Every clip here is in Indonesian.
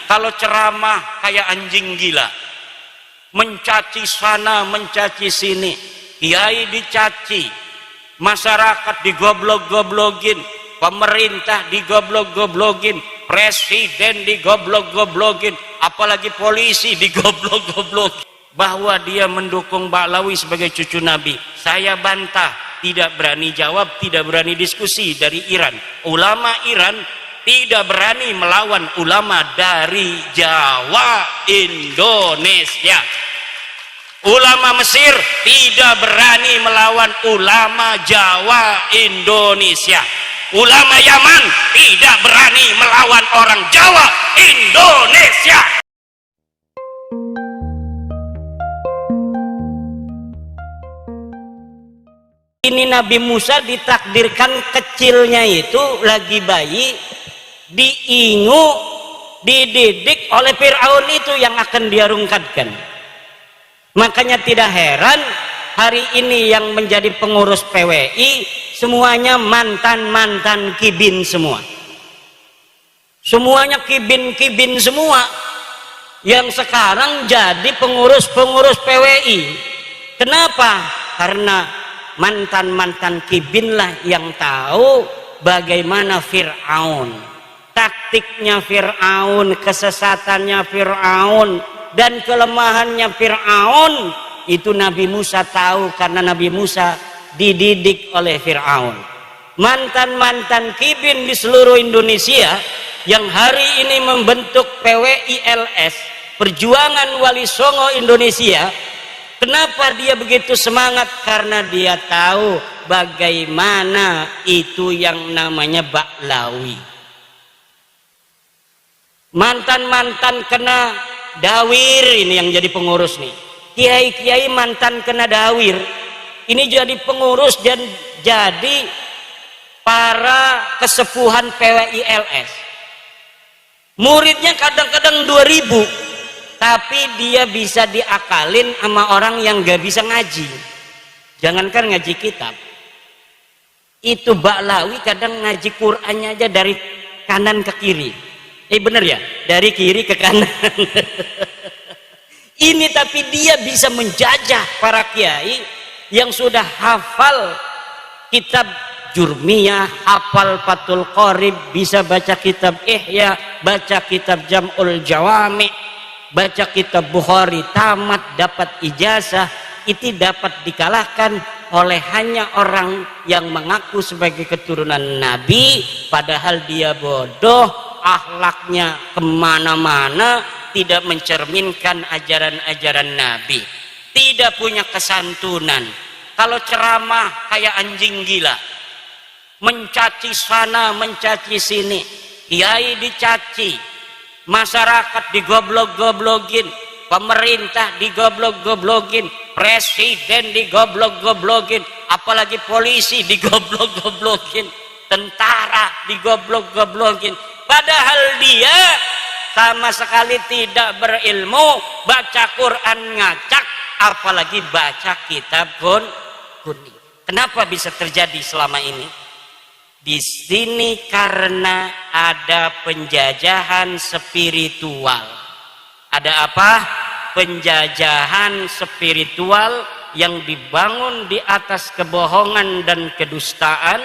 Kalau ceramah kayak anjing gila, mencaci sana mencaci sini, kiai dicaci, masyarakat digoblok-goblokin, pemerintah digoblok-goblokin, presiden digoblok-goblokin, apalagi polisi digoblok-goblokin, bahwa dia mendukung Ba'lawi sebagai cucu Nabi. Saya bantah, tidak berani jawab, tidak berani diskusi dari Iran. Ulama Iran tidak berani melawan ulama dari Jawa Indonesia. Ulama Mesir tidak berani melawan ulama Jawa Indonesia. Ulama Yaman tidak berani melawan orang Jawa Indonesia. Ini Nabi Musa ditakdirkan kecilnya itu lagi bayi, diingu, dididik oleh Fir'aun itu yang akan dia rungkatkan. Makanya tidak heran hari ini yang menjadi pengurus PWI semuanya mantan-mantan kibin semua. Semuanya kibin-kibin semua yang sekarang jadi pengurus-pengurus PWI. Kenapa? Karena mantan-mantan kibinlah yang tahu bagaimana Fir'aun, taktiknya Fir'aun, kesesatannya Fir'aun, dan kelemahannya Fir'aun. Itu Nabi Musa tahu karena Nabi Musa dididik oleh Fir'aun. Mantan-mantan kibin di seluruh Indonesia yang hari ini membentuk PWILS, Perjuangan Wali Songo Indonesia. Kenapa dia begitu semangat? Karena dia tahu bagaimana itu yang namanya Ba'lawi. Mantan-mantan kena dawir ini yang jadi pengurus nih. Kiai-kiai mantan kena dawir ini jadi pengurus dan jadi para kesepuhan PWILS. Muridnya kadang-kadang 2000. Tapi dia bisa diakalin sama orang yang gak bisa ngaji. Jangankan ngaji kitab. Itu Ba'lawi kadang ngaji Qur'annya aja dari kanan ke kiri. Bener ya? Dari kiri ke kanan. Ini tapi dia bisa menjajah para kiai yang sudah hafal kitab Jurmiyah, hafal Fathul Qorib, bisa baca kitab Ihya, baca kitab Jam'ul Jawami', baca kitab Bukhari, tamat, dapat ijazah. Itu dapat dikalahkan oleh hanya orang yang mengaku sebagai keturunan Nabi, padahal dia bodoh, akhlaknya kemana-mana, tidak mencerminkan ajaran-ajaran Nabi, tidak punya kesantunan. Kalau ceramah kayak anjing gila, mencaci sana mencaci sini, kiai dicaci, masyarakat digoblok-goblokin, pemerintah digoblok-goblokin, presiden digoblok-goblokin, apalagi polisi digoblok-goblokin, tentara digoblok-goblokin, padahal dia sama sekali tidak berilmu, baca Quran ngacak, apalagi baca kitab kuning. Kenapa bisa terjadi selama ini? Di sini karena ada penjajahan spiritual. Ada apa? Penjajahan spiritual yang dibangun di atas kebohongan dan kedustaan,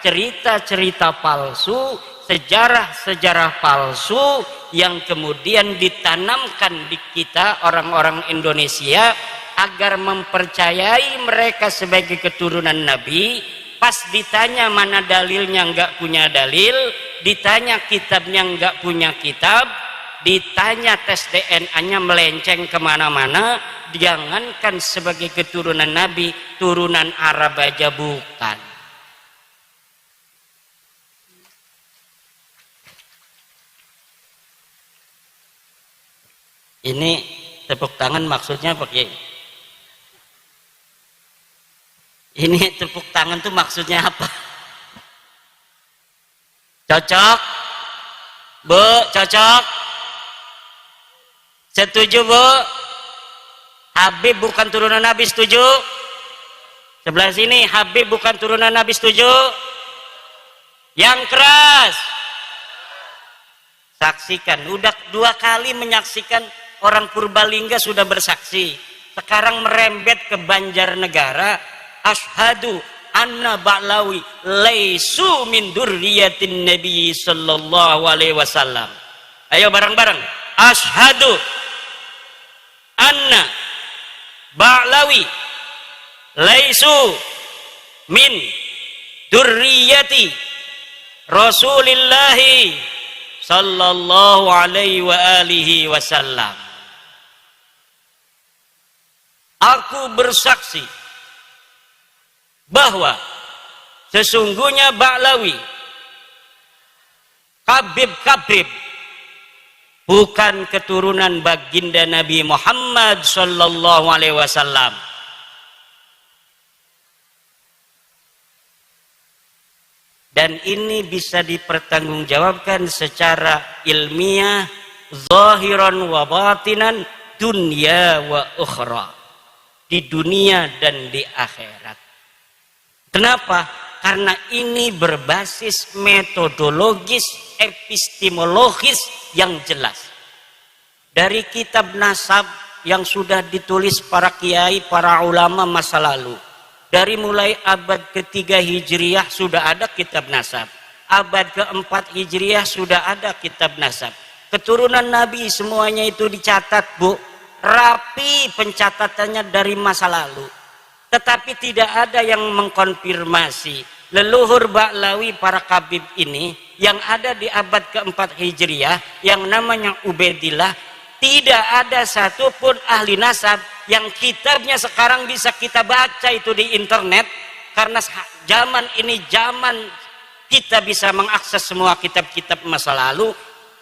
cerita-cerita palsu, sejarah-sejarah palsu yang kemudian ditanamkan di kita orang-orang Indonesia agar mempercayai mereka sebagai keturunan Nabi. Pas ditanya mana dalilnya nggak punya dalil, ditanya kitabnya nggak punya kitab, ditanya tes DNA-nya melenceng kemana-mana. Jangankan sebagai keturunan Nabi, turunan Arab aja bukan. Ini tepuk tangan maksudnya pakai. Ini tepuk tangan tuh maksudnya apa? Cocok? Bu, cocok? Setuju, Bu? Habib bukan turunan Nabi, setuju? Sebelah sini, Habib bukan turunan Nabi, setuju? Yang keras. Saksikan, udah 2 kali menyaksikan, orang Purbalingga sudah bersaksi, sekarang merembet ke Banjarnegara. Asyhadu anna Ba'lawi laisu min dzurriyyatin Nabi sallallahu alaihi wasallam. Ayo bareng-bareng. Asyhadu anna Ba'lawi laisu min dzurriyyati Rasulillahi sallallahu alaihi wa alihi wasallam. Aku bersaksi bahwa sesungguhnya Ba'lawi, Kabib bukan keturunan baginda Nabi Muhammad sallallahu alaihi wasallam. Dan ini bisa dipertanggungjawabkan secara ilmiah, zahiran wa batinan, dunya wa ukhra, di dunia dan di akhirat. Kenapa? Karena ini berbasis metodologis, epistemologis yang jelas. Dari kitab nasab yang sudah ditulis para kiai, para ulama masa lalu. Dari mulai abad ke-3 Hijriah sudah ada kitab nasab. Abad ke-4 Hijriah sudah ada kitab nasab. Keturunan Nabi semuanya itu dicatat, Bu. Rapi pencatatannya dari masa lalu. Tetapi tidak ada yang mengkonfirmasi leluhur Ba'lawi para kabib ini yang ada di abad ke-4 Hijriah yang namanya Ubaidillah. Tidak ada satupun ahli nasab yang kitabnya sekarang bisa kita baca itu di internet, karena zaman ini zaman kita bisa mengakses semua kitab-kitab masa lalu.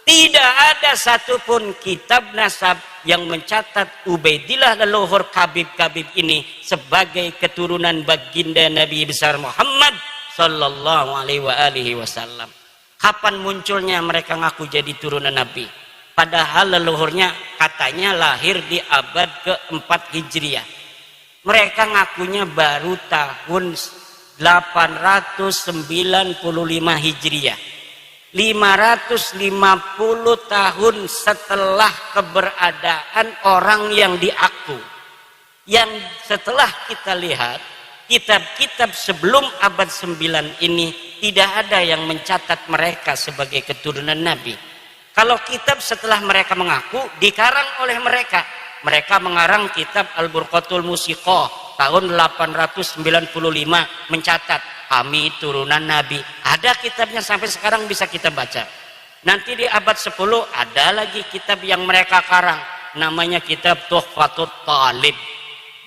Tidak ada satupun kitab nasab yang mencatat Ubaidillah leluhur kabib-kabib ini sebagai keturunan baginda Nabi besar Muhammad sallallahu alaihi wasallam. Kapan munculnya mereka ngaku jadi turunan Nabi? Padahal leluhurnya katanya lahir di abad ke-4 Hijriah. Mereka ngakunya baru tahun 895 Hijriah. 550 tahun setelah keberadaan orang yang diaku. Yang setelah kita lihat, kitab-kitab sebelum abad 9 ini tidak ada yang mencatat mereka sebagai keturunan Nabi. Kalau kitab setelah mereka mengaku dikarang oleh mereka. Mereka mengarang kitab Al-Burqatul Musiqah tahun 895 mencatat kami turunan Nabi. Ada kitabnya sampai sekarang bisa kita baca. Nanti di abad 10 ada lagi kitab yang mereka karang. Namanya kitab Tuhfatut Talib.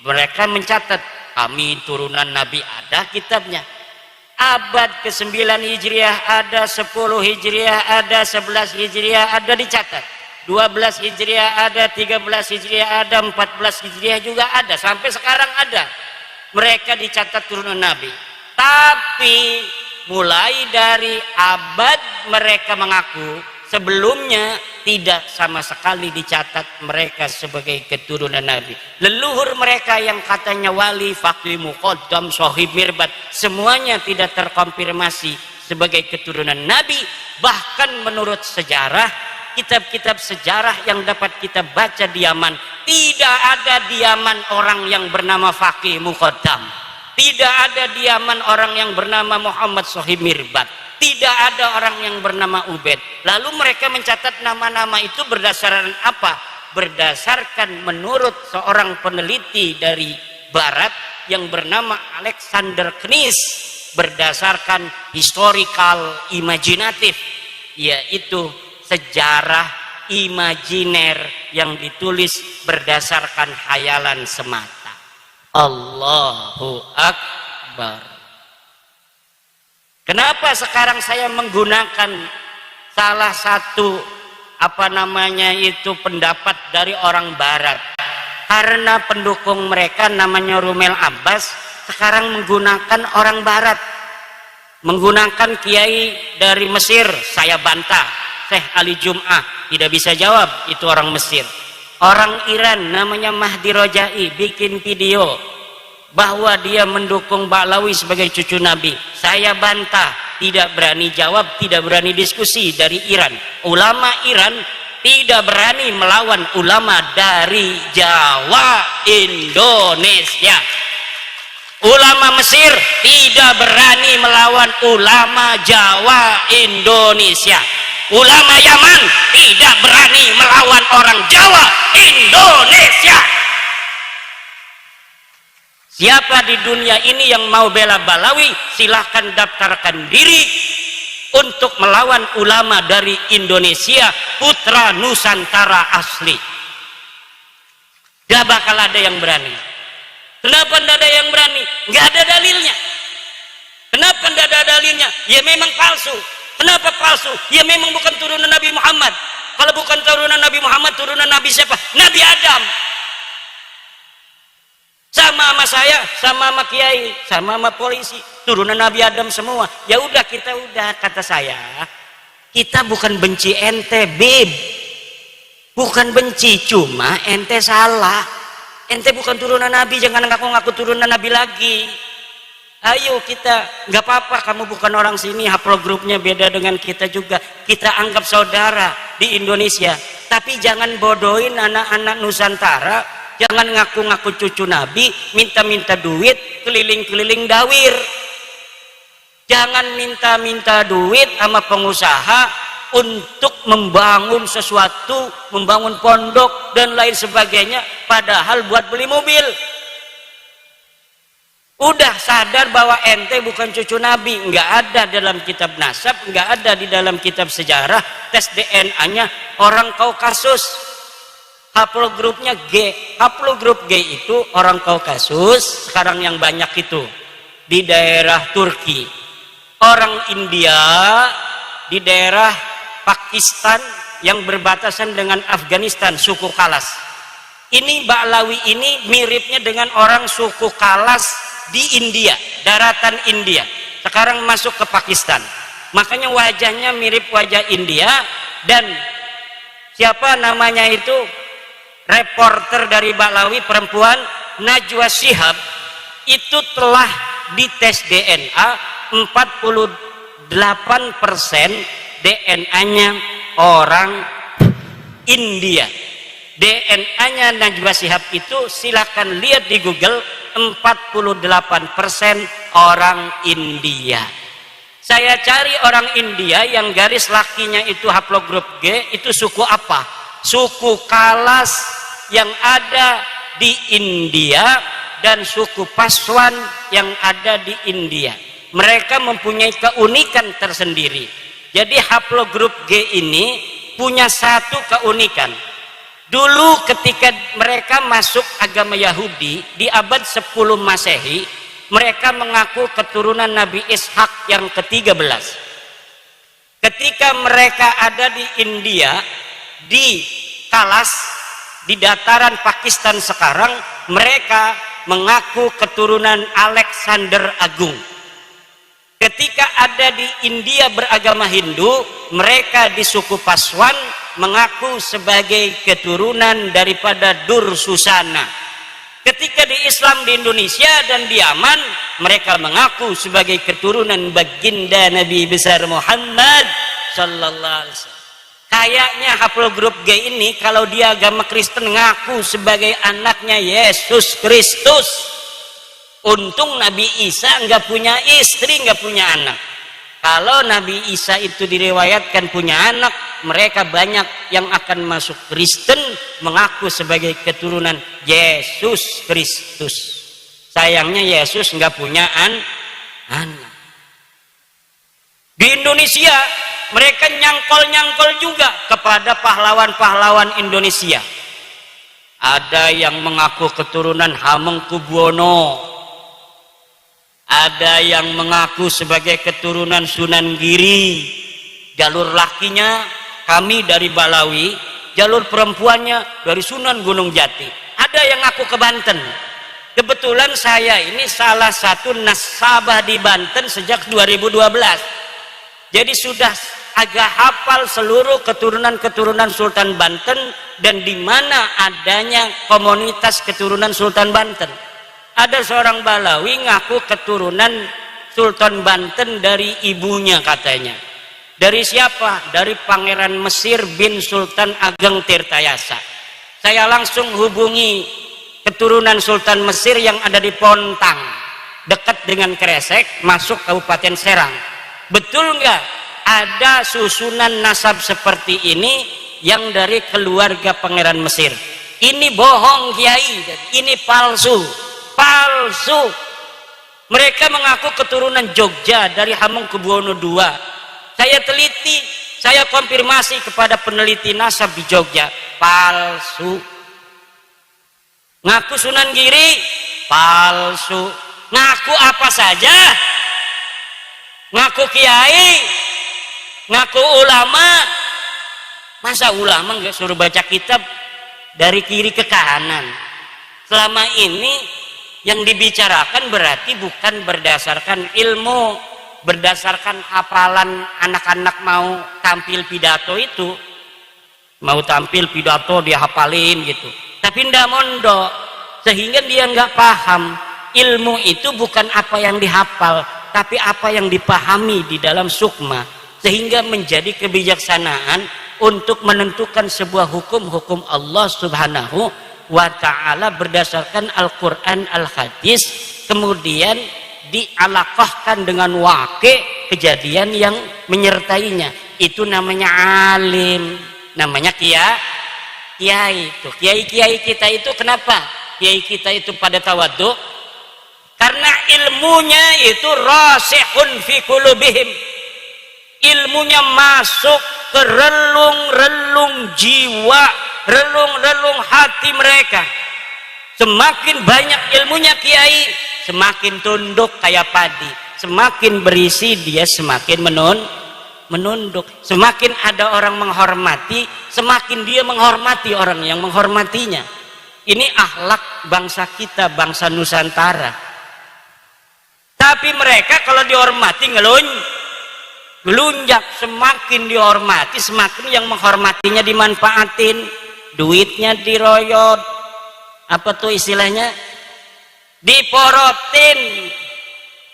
Mereka mencatat kami turunan Nabi, ada kitabnya. Abad ke-9 Hijriah ada, 10 Hijriah ada, 11 Hijriah ada dicatat. 12 Hijriah ada, 13 Hijriah ada, 14 Hijriah juga ada. Sampai sekarang ada. Mereka dicatat turunan Nabi. Tapi mulai dari abad mereka mengaku, sebelumnya tidak sama sekali dicatat mereka sebagai keturunan Nabi. Leluhur mereka yang katanya wali, faqih, muqaddam, sahib, mirbat, semuanya tidak terkonfirmasi sebagai keturunan Nabi. Bahkan menurut sejarah, kitab-kitab sejarah yang dapat kita baca di Yaman, tidak ada di Yaman orang yang bernama faqih, muqaddam. Tidak ada di Yaman orang yang bernama Muhammad sahib, mirbat. Tidak ada orang yang bernama Ubaid. Lalu mereka mencatat nama-nama itu berdasarkan apa? Berdasarkan menurut seorang peneliti dari barat yang bernama Alexander Knies, berdasarkan historical imajinatif, yaitu sejarah imajiner yang ditulis berdasarkan khayalan semata. Allahu Akbar. Kenapa sekarang saya menggunakan salah satu pendapat dari orang barat? Karena pendukung mereka namanya Rumel Abbas sekarang menggunakan orang barat, menggunakan kiai dari Mesir. Saya bantah, Syekh Ali Jum'ah tidak bisa jawab, itu orang Mesir. Orang Iran namanya Mahdi Rojai bikin video bahwa dia mendukung Ba'lawi sebagai cucu Nabi. Saya bantah, tidak berani jawab, tidak berani diskusi dari Iran. Ulama Iran tidak berani melawan ulama dari Jawa Indonesia. Ulama Mesir tidak berani melawan ulama Jawa Indonesia. Ulama Yaman tidak berani melawan orang Jawa Indonesia. Siapa di dunia ini yang mau bela Balawi, silahkan daftarkan diri untuk melawan ulama dari Indonesia, putra Nusantara asli. Gak bakal ada yang berani. Kenapa tidak ada yang berani? Gak ada dalilnya. Kenapa tidak ada dalilnya? Ya memang palsu. Kenapa palsu? Ya memang bukan turunan Nabi Muhammad. Kalau bukan turunan Nabi Muhammad, turunan Nabi siapa? Nabi Adam. Sama saya, sama kiai, sama polisi, turunan Nabi Adam semua. Ya udah, kita udah, kata saya, kita bukan benci ente, Bib. Bukan benci, cuma ente salah. Ente bukan turunan Nabi, jangan ngaku-ngaku turunan Nabi lagi. Ayo kita, nggak apa-apa, kamu bukan orang sini, haplogrupnya beda dengan kita juga. Kita anggap saudara di Indonesia. Tapi jangan bodohin anak-anak Nusantara. Jangan ngaku-ngaku cucu Nabi, minta-minta duit, keliling-keliling dawir. Jangan minta-minta duit sama pengusaha untuk membangun sesuatu, membangun pondok dan lain sebagainya, padahal buat beli mobil. Udah sadar bahwa ente bukan cucu Nabi, nggak ada dalam kitab nasab, nggak ada di dalam kitab sejarah, tes DNA-nya orang Kaukasus. Haplogrupnya G. Haplogrup G itu orang Kaukasus, sekarang yang banyak itu di daerah Turki. Orang India di daerah Pakistan yang berbatasan dengan Afghanistan, suku Kalas. Ini Ba'lawi ini miripnya dengan orang suku Kalas di India, daratan India. Sekarang masuk ke Pakistan. Makanya wajahnya mirip wajah India. Dan siapa namanya itu? Reporter dari Ba'lawi perempuan, Najwa Shihab, itu telah dites DNA 48% DNA-nya orang India. DNA-nya Najwa Shihab itu silahkan lihat di Google, 48% orang India. Saya cari orang India yang garis lakinya itu haplogrup G, itu suku apa? Suku Kalas yang ada di India dan suku Paswan yang ada di India. Mereka mempunyai keunikan tersendiri. Jadi haplogrup G ini punya satu keunikan. Dulu ketika mereka masuk agama Yahudi di abad 10 Masehi, mereka mengaku keturunan Nabi Ishak yang ke-13. Ketika mereka ada di India, di Kalas, di dataran Pakistan sekarang, mereka mengaku keturunan Alexander Agung. Ketika ada di India beragama Hindu, mereka di suku Paswan mengaku sebagai keturunan daripada Dursusana. Ketika di Islam di Indonesia dan di Yaman, mereka mengaku sebagai keturunan baginda Nabi besar Muhammad sallallahu alaihi wasallam. Kayaknya haplogrup G ini kalau dia agama Kristen ngaku sebagai anaknya Yesus Kristus. Untung Nabi Isa nggak punya istri, nggak punya anak. Kalau Nabi Isa itu diriwayatkan punya anak, mereka banyak yang akan masuk Kristen mengaku sebagai keturunan Yesus Kristus. Sayangnya Yesus nggak punya anak. Di Indonesia mereka nyangkol-nyangkol juga kepada pahlawan-pahlawan Indonesia. Ada yang mengaku keturunan Hamengkubuwono, ada yang mengaku sebagai keturunan Sunan Giri. Jalur lakinya kami dari Balawi, jalur perempuannya dari Sunan Gunung Jati. Ada yang ngaku ke Banten. Kebetulan saya ini salah satu nasabah di Banten sejak 2012. Jadi sudah agak hafal seluruh keturunan-keturunan Sultan Banten dan di mana adanya komunitas keturunan Sultan Banten. Ada seorang Balawi ngaku keturunan Sultan Banten dari ibunya katanya. Dari siapa? Dari Pangeran Mesir bin Sultan Ageng Tirtayasa. Saya langsung hubungi keturunan Sultan Mesir yang ada di Pontang, dekat dengan Kresek, masuk Kabupaten Serang. Betul nggak ada susunan nasab seperti ini yang dari keluarga Pangeran Mesir? Ini bohong Kiai, ini palsu, palsu. Mereka mengaku keturunan Jogja dari Hamengkubuwono II. Saya teliti, saya konfirmasi kepada peneliti nasab di Jogja, palsu. Ngaku Sunan Giri, palsu. Ngaku apa saja, ngaku kiai, ngaku ulama. Masa ulama nggak suruh baca kitab dari kiri ke kanan? Selama ini yang dibicarakan berarti bukan berdasarkan ilmu, berdasarkan hafalan. Anak-anak mau tampil pidato itu, mau tampil pidato dia hafalin gitu, tapi ndak mondok, sehingga dia nggak paham. Ilmu itu bukan apa yang dihafal, tapi apa yang dipahami di dalam sukma, sehingga menjadi kebijaksanaan untuk menentukan sebuah hukum-hukum Allah Subhanahu wa ta'ala berdasarkan Al-Quran, Al-Hadis, kemudian dialaqahkan dengan wakil kejadian yang menyertainya. Itu namanya alim, namanya kiai. Itu kiai-kiai kita itu kenapa kiai kita itu pada tawadhu? Karena ilmunya itu rasihun fi qulubihim, ilmunya masuk ke relung-relung jiwa, relung-relung hati mereka. Semakin banyak ilmunya kiai, semakin tunduk kayak padi. Semakin berisi dia semakin menunduk. Semakin ada orang menghormati, semakin dia menghormati orang yang menghormatinya. Ini akhlak bangsa kita, bangsa Nusantara. Tapi mereka kalau dihormati ngelunjak. Semakin dihormati, semakin yang menghormatinya dimanfaatin, duitnya diroyot, apa tuh istilahnya, diporotin.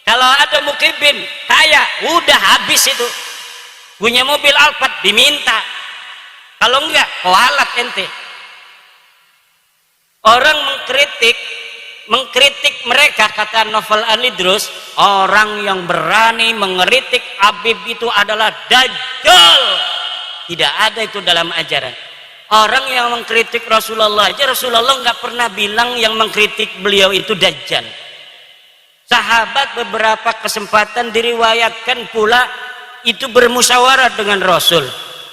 Kalau ada mukibin kaya, udah habis itu. Punya mobil Alphard diminta, kalau enggak kualat ente. Orang mengkritik mereka, kata Novel Anidrus, orang yang berani mengkritik Habib itu adalah dajjal. Tidak ada itu dalam ajaran. Orang yang mengkritik Rasulullah aja, Rasulullah nggak pernah bilang yang mengkritik beliau itu dajjal. Sahabat beberapa kesempatan diriwayatkan pula itu bermusyawarah dengan Rasul,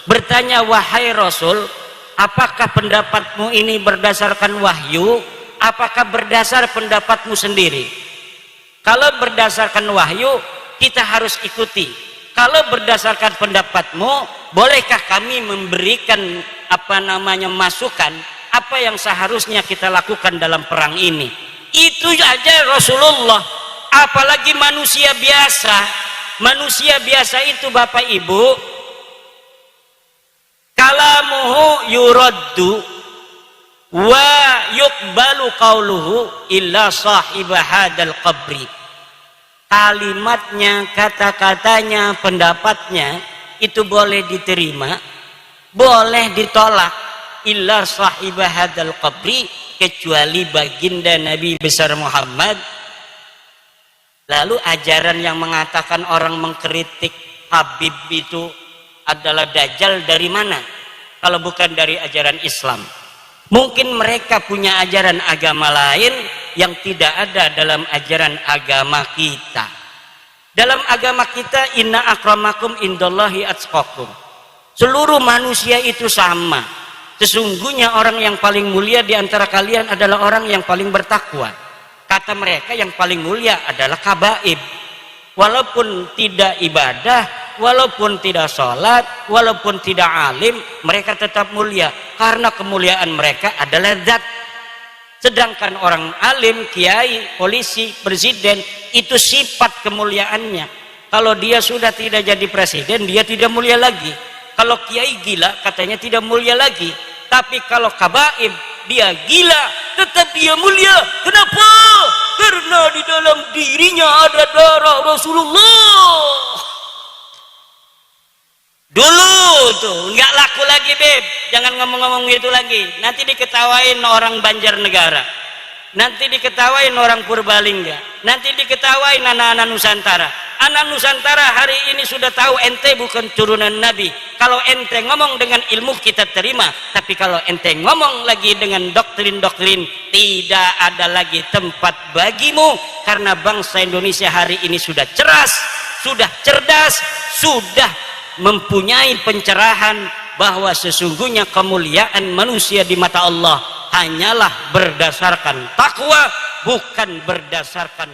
bertanya, wahai Rasul, apakah pendapatmu ini berdasarkan wahyu, apakah berdasar pendapatmu sendiri? Kalau berdasarkan wahyu, kita harus ikuti. Kalau berdasarkan pendapatmu, bolehkah kami memberikan masukan apa yang seharusnya kita lakukan dalam perang ini? Itu aja Rasulullah. Apalagi manusia biasa. Manusia biasa itu Bapak Ibu, kalamuhu yuraddu wa yuqbalu qauluhu illa sahiba hadal qabri. Kalimatnya, kata-katanya, pendapatnya itu boleh diterima, boleh ditolak, illa sahiba hadal qabri, kecuali baginda Nabi besar Muhammad. Lalu ajaran yang mengatakan orang mengkritik Habib itu adalah dajjal dari mana? Kalau bukan dari ajaran Islam. Mungkin mereka punya ajaran agama lain yang tidak ada dalam ajaran agama kita. Dalam agama kita, inna akramakum indallahi atqakum. Seluruh manusia itu sama. Sesungguhnya orang yang paling mulia di antara kalian adalah orang yang paling bertakwa. Kata mereka yang paling mulia adalah kabaib. Walaupun tidak ibadah, walaupun tidak sholat, walaupun tidak alim, mereka tetap mulia karena kemuliaan mereka adalah zat. Sedangkan orang alim, kiai, polisi, presiden, itu sifat kemuliaannya. Kalau dia sudah tidak jadi presiden, dia tidak mulia lagi. Kalau kiai gila, katanya tidak mulia lagi. Tapi kalau kabaib, dia gila, tetap dia mulia. Kenapa? karena di dalam dirinya ada darah Rasulullah. Dulu tuh nggak laku lagi, Beb. Jangan ngomong-ngomong gitu lagi. Nanti diketawain orang Banjarnegara. Nanti diketawain orang Purbalingga. Nanti diketawain anak-anak Nusantara. Anak Nusantara hari ini sudah tahu ente bukan turunan Nabi. Kalau ente ngomong dengan ilmu kita terima. Tapi kalau ente ngomong lagi dengan doktrin-doktrin, tidak ada lagi tempat bagimu. Karena bangsa Indonesia hari ini sudah ceras, sudah cerdas, sudah mempunyai pencerahan bahwa sesungguhnya kemuliaan manusia di mata Allah hanyalah berdasarkan takwa, bukan berdasarkan